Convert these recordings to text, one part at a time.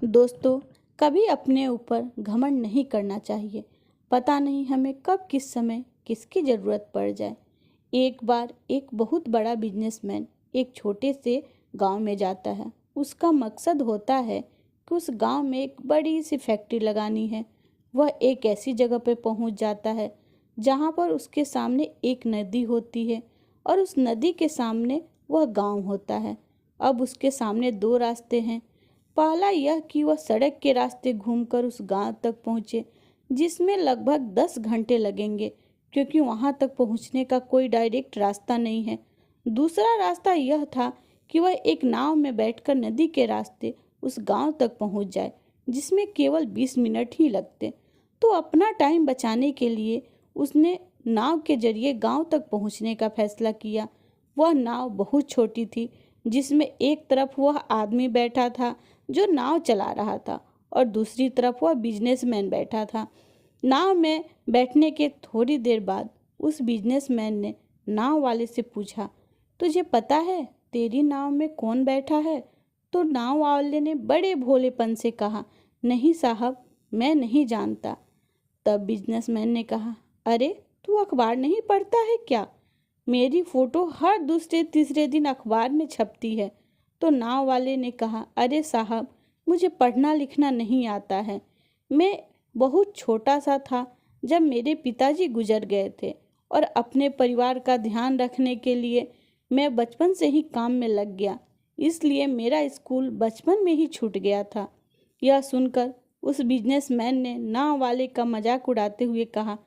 दोस्तों, कभी अपने ऊपर घमंड नहीं करना चाहिए। पता नहीं हमें कब किस समय किसकी ज़रूरत पड़ जाए। एक बार एक बहुत बड़ा बिजनेसमैन एक छोटे से गांव में जाता है। उसका मकसद होता है कि उस गांव में एक बड़ी सी फैक्ट्री लगानी है। वह एक ऐसी जगह पर पहुंच जाता है जहां पर उसके सामने एक नदी होती है और उस नदी के सामने वह गांव होता है। अब उसके सामने दो रास्ते हैं। पहला यह कि वह सड़क के रास्ते घूमकर उस गांव तक पहुंचे, जिसमें लगभग 10 घंटे लगेंगे, क्योंकि वहां तक पहुंचने का कोई डायरेक्ट रास्ता नहीं है। दूसरा रास्ता यह था कि वह एक नाव में बैठकर नदी के रास्ते उस गांव तक पहुंच जाए, जिसमें केवल 20 मिनट ही लगते। तो अपना टाइम बचाने के लिए उसने नाव के जरिए गांव तक पहुंचने का फैसला किया। वह नाव बहुत छोटी थी, जिसमें एक तरफ वह आदमी बैठा था जो नाव चला रहा था और दूसरी तरफ वह बिजनेसमैन बैठा था। नाव में बैठने के थोड़ी देर बाद उस बिजनेसमैन ने नाव वाले से पूछा, तुझे पता है तेरी नाव में कौन बैठा है? तो नाव वाले ने बड़े भोलेपन से कहा, नहीं साहब, मैं नहीं जानता। तब बिजनेसमैन ने कहा, अरे तू अखबार नहीं पढ़ता है क्या? मेरी फोटो हर दूसरे तीसरे दिन अखबार में छपती है। तो नाव वाले ने कहा, अरे साहब, मुझे पढ़ना लिखना नहीं आता है। मैं बहुत छोटा सा था जब मेरे पिताजी गुजर गए थे और अपने परिवार का ध्यान रखने के लिए मैं बचपन से ही काम में लग गया, इसलिए मेरा स्कूल बचपन में ही छूट गया था। यह सुनकर उस बिजनेसमैन ने नाव वाले का मजाक उड़ाते हुए कहा,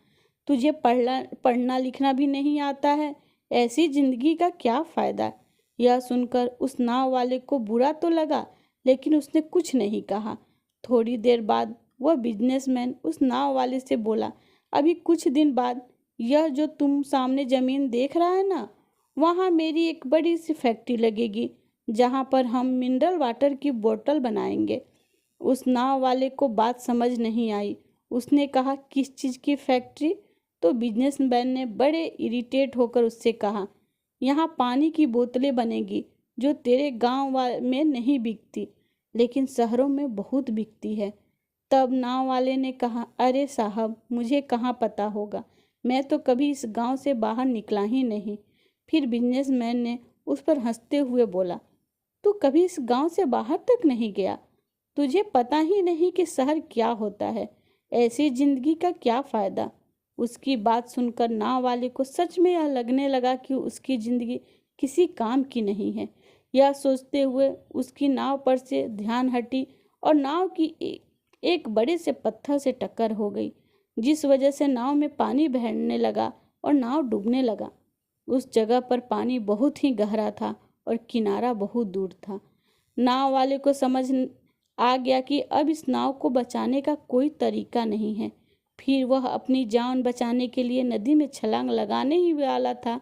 तुझे पढ़ना लिखना भी नहीं आता है, ऐसी जिंदगी का क्या फ़ायदा? यह सुनकर उस नाव वाले को बुरा तो लगा, लेकिन उसने कुछ नहीं कहा। थोड़ी देर बाद वह बिजनेसमैन उस नाव वाले से बोला, अभी कुछ दिन बाद यह जो तुम सामने ज़मीन देख रहा है ना, वहाँ मेरी एक बड़ी सी फैक्ट्री लगेगी, जहाँ पर हम मिनरल वाटर की बोतल बनाएंगे। उस नाव वाले को बात समझ नहीं आई। उसने कहा, किस चीज़ की फैक्ट्री? तो बिजनेसमैन ने बड़े इरिटेट होकर उससे कहा, यहाँ पानी की बोतलें बनेगी जो तेरे गांव में नहीं बिकती, लेकिन शहरों में बहुत बिकती है। तब नाव वाले ने कहा, अरे साहब, मुझे कहाँ पता होगा, मैं तो कभी इस गांव से बाहर निकला ही नहीं। फिर बिजनेसमैन ने उस पर हंसते हुए बोला, तू कभी इस गांव से बाहर तक नहीं गया? तुझे पता ही नहीं कि शहर क्या होता है, ऐसी जिंदगी का क्या फ़ायदा? उसकी बात सुनकर नाव वाले को सच में यह लगने लगा कि उसकी ज़िंदगी किसी काम की नहीं है। यह सोचते हुए उसकी नाव पर से ध्यान हटी और नाव की एक बड़े से पत्थर से टक्कर हो गई, जिस वजह से नाव में पानी बहने लगा और नाव डूबने लगा। उस जगह पर पानी बहुत ही गहरा था और किनारा बहुत दूर था। नाव वाले को समझ आ गया कि अब इस नाव को बचाने का कोई तरीका नहीं है। फिर वह अपनी जान बचाने के लिए नदी में छलांग लगाने ही वाला था।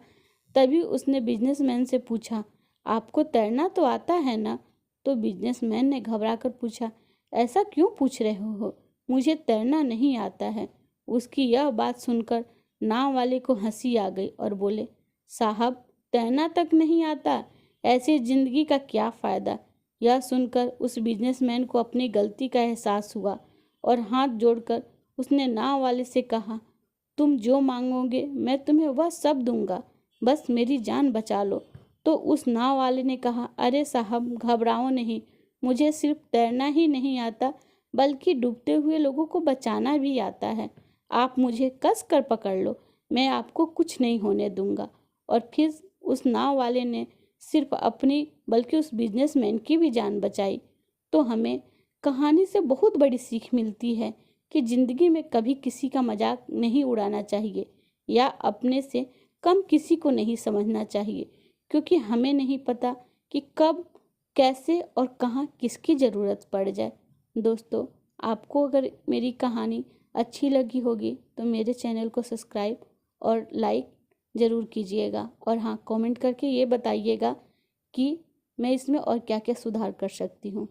तभी उसने बिजनेसमैन से पूछा, आपको तैरना तो आता है ना? तो बिजनेसमैन ने घबराकर पूछा, ऐसा क्यों पूछ रहे हो? मुझे तैरना नहीं आता है। उसकी यह बात सुनकर नाव वाले को हंसी आ गई और बोले, साहब, तैरना तक नहीं आता, ऐसी जिंदगी का क्या फ़ायदा? यह सुनकर उस बिजनेसमैन को अपनी गलती का एहसास हुआ और हाथ जोड़कर उसने नाव वाले से कहा, तुम जो मांगोगे मैं तुम्हें वह सब दूंगा, बस मेरी जान बचा लो। तो उस नाव वाले ने कहा, अरे साहब, घबराओ नहीं, मुझे सिर्फ तैरना ही नहीं आता, बल्कि डूबते हुए लोगों को बचाना भी आता है। आप मुझे कस कर पकड़ लो, मैं आपको कुछ नहीं होने दूंगा। और फिर उस नाव वाले ने सिर्फ अपनी बल्कि उस बिजनेसमैन की भी जान बचाई। तो हमें कहानी से बहुत बड़ी सीख मिलती है कि ज़िंदगी में कभी किसी का मजाक नहीं उड़ाना चाहिए या अपने से कम किसी को नहीं समझना चाहिए, क्योंकि हमें नहीं पता कि कब, कैसे और कहाँ किसकी ज़रूरत पड़ जाए। दोस्तों, आपको अगर मेरी कहानी अच्छी लगी होगी तो मेरे चैनल को सब्सक्राइब और लाइक ज़रूर कीजिएगा, और हाँ, कमेंट करके ये बताइएगा कि मैं इसमें और क्या क्या सुधार कर सकती हूँ।